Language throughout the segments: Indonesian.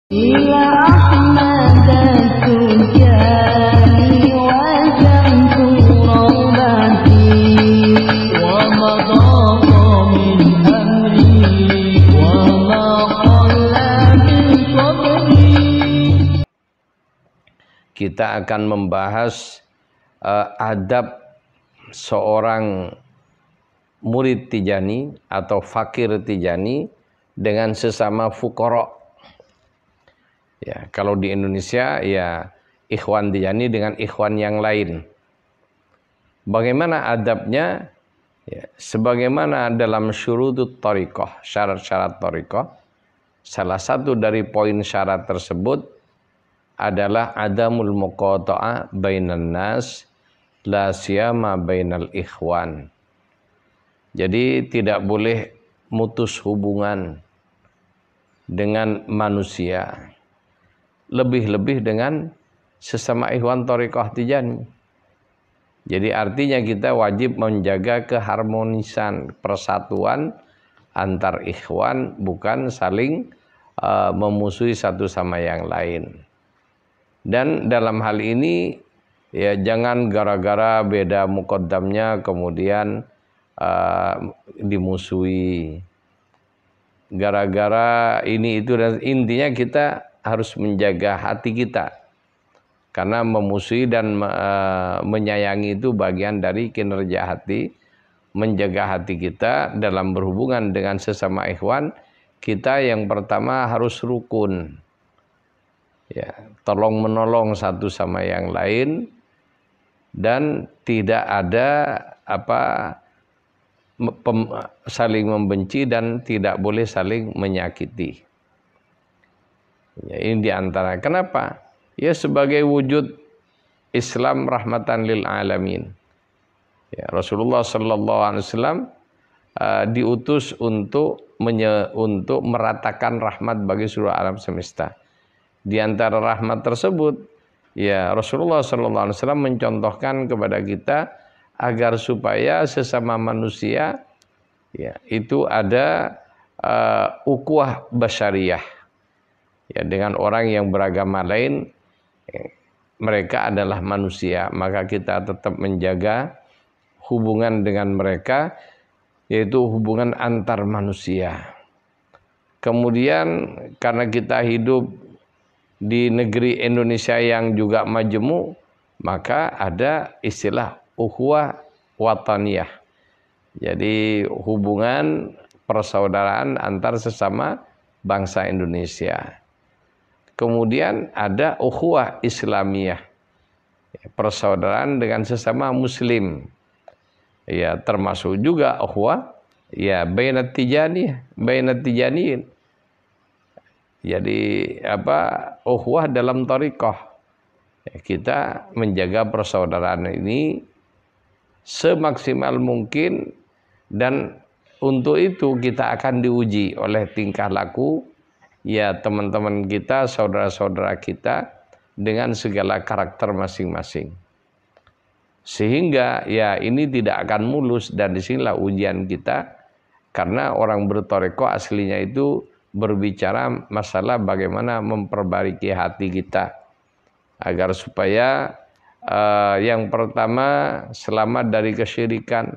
إلى أحمد التجاني وجمت روضتي ومضى من أمري وما قل من صبري. Kita akan membahas adab seorang murid Tijani atau fakir Tijani dengan sesama fuqara. Ya, kalau di Indonesia ya ikhwan Tijani dengan ikhwan yang lain. Bagaimana adabnya? Ya, sebagaimana dalam syurutut thariqah, syarat-syarat thariqah, salah satu dari poin syarat tersebut adalah adamul muqata'ah bainan nas la siyama bainal ikhwan. Jadi tidak boleh mutus hubungan dengan manusia, lebih-lebih dengan sesama ikhwan thariqah Tijani. Jadi artinya kita wajib menjaga keharmonisan, persatuan antar ikhwan, bukan saling memusuhi satu sama yang lain. Dan dalam hal ini ya jangan gara-gara beda muqaddamnya kemudian dimusuhi. Gara-gara ini itu, dan intinya kita harus menjaga hati kita. Karena memusuhi dan menyayangi itu bagian dari kinerja hati. Menjaga hati kita dalam berhubungan dengan sesama ikhwan, kita yang pertama harus rukun. Ya, tolong menolong satu sama yang lain dan tidak ada saling membenci dan tidak boleh saling menyakiti. Ya, ini diantara. Kenapa? Ya sebagai wujud Islam rahmatan lil alamin. Ya, Rasulullah sallallahu alaihi wasallam diutus untuk meratakan rahmat bagi seluruh alam semesta. Di antara rahmat tersebut, ya Rasulullah sallallahu alaihi wasallam mencontohkan kepada kita agar supaya sesama manusia ya itu ada ukhuwah basyariyah. Ya, dengan orang yang beragama lain, mereka adalah manusia, maka kita tetap menjaga hubungan dengan mereka, yaitu hubungan antar manusia. Kemudian karena kita hidup di negeri Indonesia yang juga majemuk, maka ada istilah ukhuwah wataniyah. Jadi hubungan persaudaraan antar sesama bangsa Indonesia. Kemudian ada ukhuwah islamiyah, persaudaraan dengan sesama muslim. Ya, termasuk juga ukhuwah ya bainat tijaniyin. Jadi ukhuwah dalam thariqah. Ya, kita menjaga persaudaraan ini semaksimal mungkin, dan untuk itu kita akan diuji oleh tingkah laku ya teman-teman kita, saudara-saudara kita dengan segala karakter masing-masing. Sehingga ya ini tidak akan mulus, dan disinilah ujian kita, karena orang berthariqah aslinya itu berbicara masalah bagaimana memperbaiki hati kita agar supaya yang pertama selamat dari kesyirikan,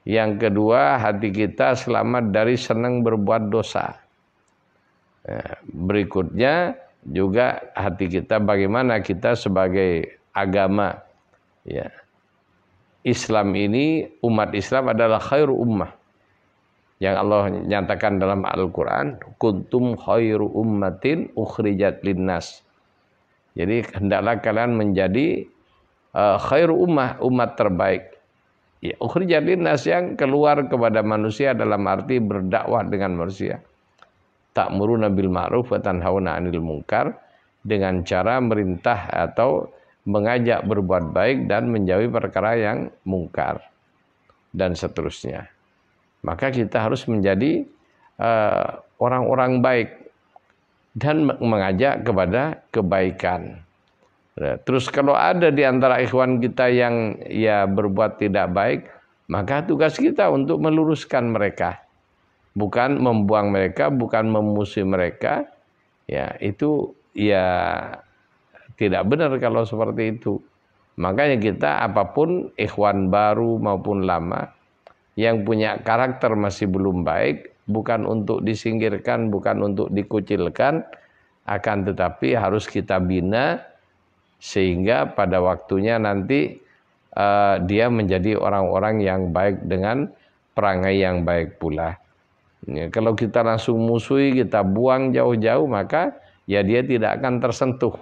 yang kedua hati kita selamat dari senang berbuat dosa, berikutnya juga hati kita bagaimana kita sebagai agama ya Islam ini, umat Islam adalah khairu ummah yang Allah nyatakan dalam Al-Quran, kuntum khairu ummatin ukhrijat linnas. Jadi hendaklah kalian menjadi khairu ummah, umat terbaik. Ya, ukhrijat linnas yang keluar kepada manusia dalam arti berdakwah dengan manusia. Ta'muruna bil ma'ruf wa tanhauna 'anil munkar, dengan cara merintah atau mengajak berbuat baik dan menjauhi perkara yang mungkar dan seterusnya. Maka kita harus menjadi orang-orang baik dan mengajak kepada kebaikan. Terus kalau ada di antara ikhwan kita yang ya berbuat tidak baik, maka tugas kita untuk meluruskan mereka. Bukan membuang mereka, bukan memusuhi mereka, Ya, itu ya tidak benar kalau seperti itu. Makanya kita apapun ikhwan baru maupun lama yang punya karakter masih belum baik, bukan untuk disingkirkan, bukan untuk dikucilkan, akan tetapi harus kita bina sehingga pada waktunya nanti dia menjadi orang-orang yang baik dengan perangai yang baik pula. Ya, kalau kita langsung musuhi, kita buang jauh-jauh, maka ya dia tidak akan tersentuh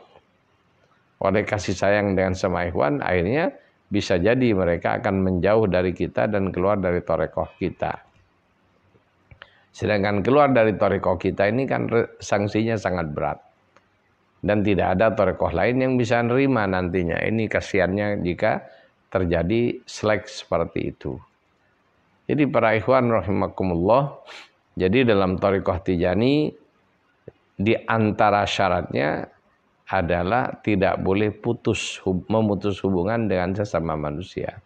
oleh kasih sayang dengan sama ikhwan. Akhirnya bisa jadi mereka akan menjauh dari kita dan keluar dari thariqah kita. Sedangkan keluar dari thariqah kita ini kan sanksinya sangat berat. Dan tidak ada thariqah lain yang bisa nerima nantinya. Ini kasihannya jika terjadi selek seperti itu. Jadi para ikhwan rahimakumullah, jadi dalam thariqah Tijani di antara syaratnya adalah tidak boleh memutus hubungan dengan sesama manusia.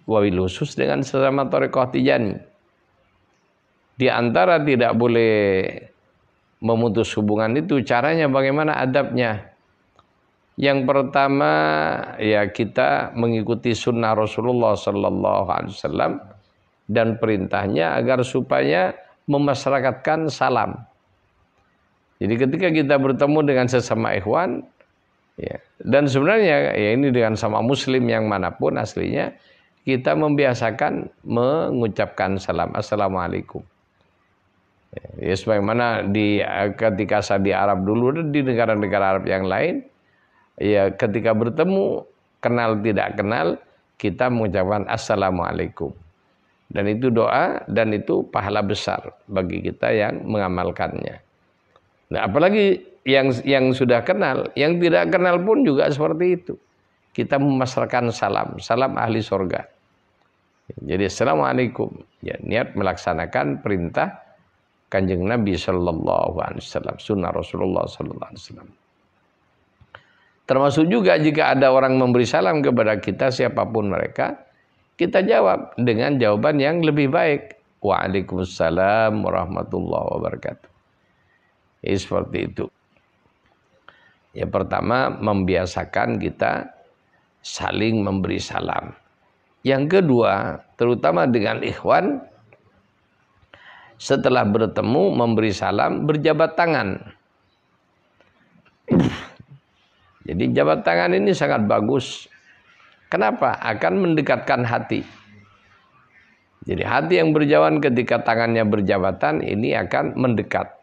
Wabil khusus dengan sesama thariqah Tijani. Di antara tidak boleh memutus hubungan itu caranya bagaimana, adabnya. Yang pertama ya kita mengikuti sunnah Rasulullah sallallahu alaihi wasallam dan perintahnya agar supaya memasyarakatkan salam. Jadi ketika kita bertemu dengan sesama ikhwan ya, dan sebenarnya ya ini dengan sama muslim yang manapun aslinya, kita membiasakan mengucapkan salam, assalamualaikum. Ya sebagaimana ketika saya di Arab dulu dan di negara-negara Arab yang lain, ya ketika bertemu kenal tidak kenal kita mengucapkan assalamualaikum. Dan itu doa dan itu pahala besar bagi kita yang mengamalkannya. Nah, apalagi yang sudah kenal, yang tidak kenal pun juga seperti itu. Kita memasarkan salam ahli surga. Jadi assalamualaikum. Ya, niat melaksanakan perintah Kanjeng Nabi sallallahu alaihi wasallam, sunnah Rasulullah sallallahu alaihi wasallam. Termasuk juga jika ada orang memberi salam kepada kita siapapun mereka, kita jawab dengan jawaban yang lebih baik. Waalaikumsalam warahmatullahi wabarakatuh. Seperti itu. Yang pertama, membiasakan kita saling memberi salam. Yang kedua, terutama dengan ikhwan, setelah bertemu memberi salam, berjabat tangan. Jadi jabat tangan ini sangat bagus. Kenapa? Akan mendekatkan hati. Jadi hati yang berjauhan ketika tangannya berjabatan ini akan mendekat.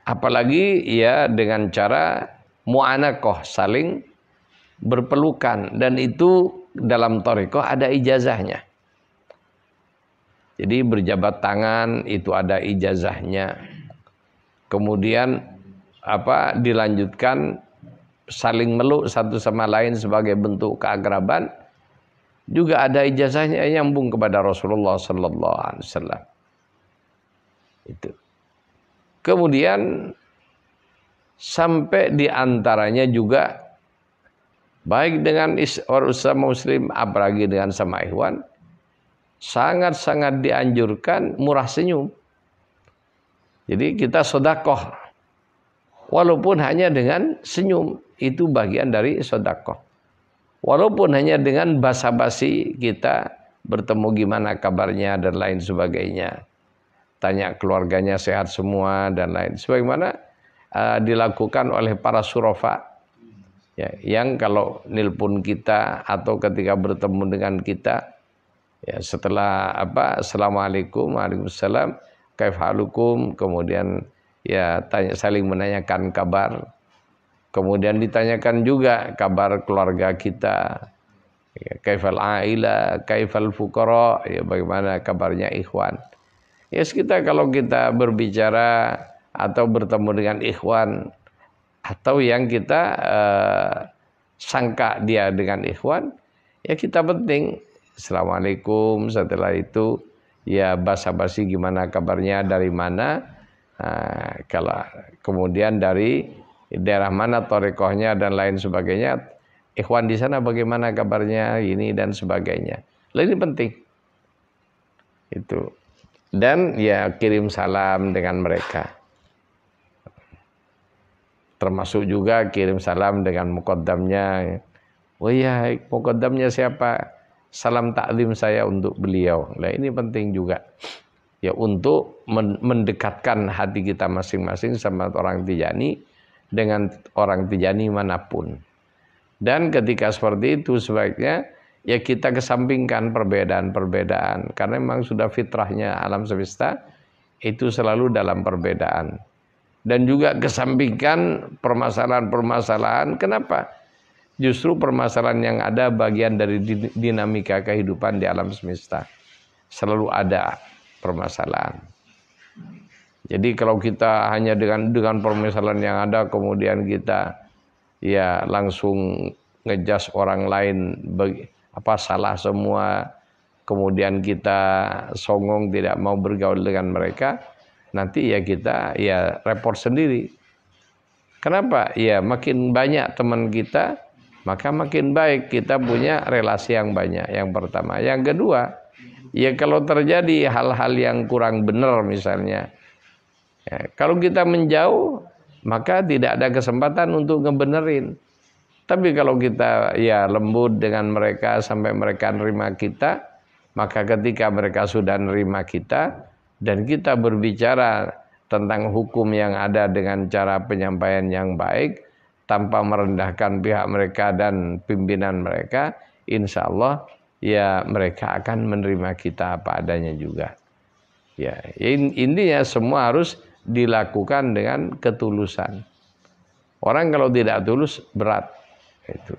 Apalagi ya dengan cara mu'anaqah, saling berpelukan, dan itu dalam thariqah ada ijazahnya. Jadi berjabat tangan itu ada ijazahnya. Kemudian dilanjutkan saling meluk satu sama lain sebagai bentuk keakraban, juga ada ijazahnya yang nyambung kepada Rasulullah sallallahu alaihi wasallam. Itu. Kemudian sampai di antaranya juga baik dengan sesama muslim apalagi dengan sama ikhwan, sangat-sangat dianjurkan murah senyum. Jadi kita sedekah walaupun hanya dengan senyum, itu bagian dari sedekah. Walaupun hanya dengan basa-basi kita bertemu gimana kabarnya dan lain sebagainya. Tanya keluarganya sehat semua dan lain sebagaimana dilakukan oleh para surafa. Ya, yang kalau nelpon kita atau ketika bertemu dengan kita, ya setelah assalamualaikum, waalaikumsalam, kaifalukum, kemudian ya saling menanyakan kabar. Kemudian ditanyakan juga kabar keluarga kita. Ya, kaifal aila, kaifal fuqara, ya bagaimana kabarnya ikhwan. Ya kita kalau kita berbicara atau bertemu dengan ikhwan atau yang kita sangka dia dengan ikhwan, ya kita penting assalamualaikum, setelah itu ya basa-basi gimana kabarnya, dari mana, kalau kemudian dari daerah mana thariqahnya dan lain sebagainya, ikhwan di sana bagaimana kabarnya, ini dan sebagainya. Ini penting. Itu. Dan ya kirim salam dengan mereka. Termasuk juga kirim salam dengan muqaddamnya. Oh iya, muqaddamnya siapa? Salam taklim saya untuk beliau. Nah, ini penting juga. Ya, untuk mendekatkan hati kita masing-masing sama orang Tijani dengan orang Tijani manapun. Dan ketika seperti itu sebaiknya ya kita kesampingkan perbedaan-perbedaan, karena memang sudah fitrahnya alam semesta itu selalu dalam perbedaan. Dan juga kesampingkan permasalahan-permasalahan. Kenapa? Justru permasalahan yang ada bagian dari dinamika kehidupan di alam semesta. Selalu ada permasalahan. Jadi kalau kita hanya dengan permasalahan yang ada kemudian kita ya langsung ngejas orang lain salah semua, kemudian kita songong tidak mau bergaul dengan mereka, nanti ya kita ya repot sendiri. Kenapa? Ya makin banyak teman kita, maka makin baik kita punya relasi yang banyak. Yang pertama. Yang kedua, ya kalau terjadi hal-hal yang kurang benar misalnya, ya, kalau kita menjauh, maka tidak ada kesempatan untuk ngebenerin. Tapi kalau kita ya lembut dengan mereka sampai mereka nerima kita, maka ketika mereka sudah nerima kita dan kita berbicara tentang hukum yang ada dengan cara penyampaian yang baik tanpa merendahkan pihak mereka dan pimpinan mereka, insya Allah ya mereka akan menerima kita apa adanya juga. Ya, intinya semua harus dilakukan dengan ketulusan. Orang kalau tidak tulus berat itu.